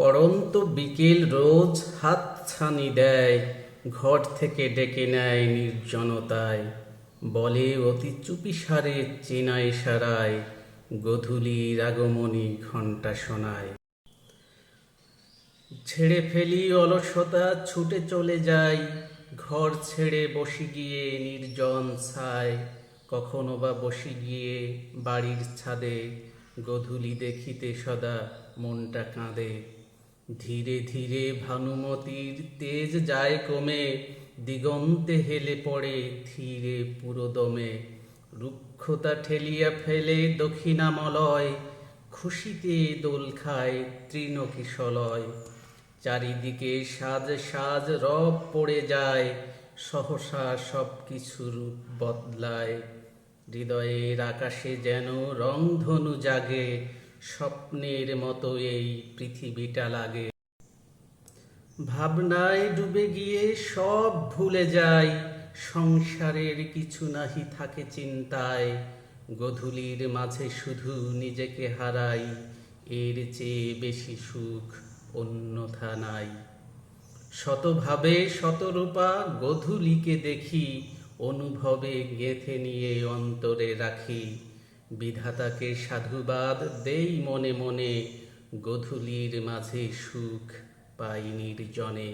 পড়ন্ত বিকেল রোজ হাতছানি দেয়, ঘর থেকে ডেকে নেয় নির্জনতায়, বলে অতি চুপিসারে চেনা ইশারায়, গোধূলির আগমনী ঘণ্টা শোনায়। ঝেড়ে ফেলি অলসতা, ছুটে চলে যাই, ঘর ছেড়ে বসে গিয়ে নির্জন ছায়। কখনো বা বসে গিয়ে বাড়ির ছাদে, গোধূলি দেখিতে সদা মনটা কাঁদে। ধীরে ধীরে ভানুমতির তেজ যায় কমে, দিগন্তে হেলে পড়ে ধীরে পুরোদমে। রুক্ষতা ঠেলিয়া ফেলে দক্ষিণামলয়, খুশিতে দোল খায় তৃণকিশলয়। চারিদিকে সাজ সাজ রব পড়ে যায়, সহসা সব কিছু রূপ বদলায়। হৃদয়ের আকাশে যেন রংধনু জাগে, স্বপ্নের মতো এই পৃথিবীটা লাগে। ভাবনায় ডুবে গিয়ে সব ভুলে যাই, সংসারের কিছু নাহি থাকে চিন্তায়। গোধূলির মাঝে শুধু নিজেকে হারাই, এর চেয়ে বেশি সুখ অন্যথা নাই। শতভাবে শতরূপা গোধূলিকে দেখি, অনুভবে গেঁথে নিয়ে অন্তরে রাখি। বিধাতাকে সাধুবাদ দেই মনে মনে, গোধূলির মাঝে সুখ পাই নির্জনে।